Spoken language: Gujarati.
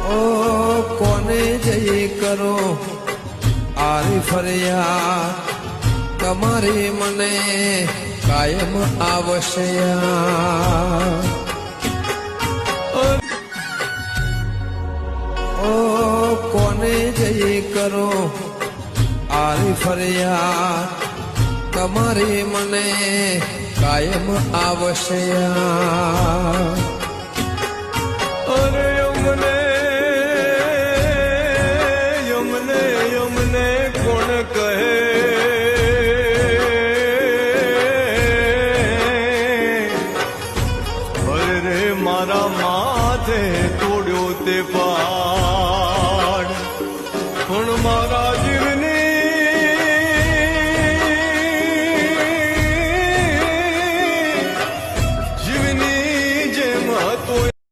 ઓ કોને જઈ કરો આરી ફર્યા તમારી મને કાયમ આવશે ઓ કોને જઈ કરો આરી ફર્યા તમારી મને કાયમ આવશે અરે યમને યમને યમને કોણ કહે અરે મારા માથે તોડ્યો તે પા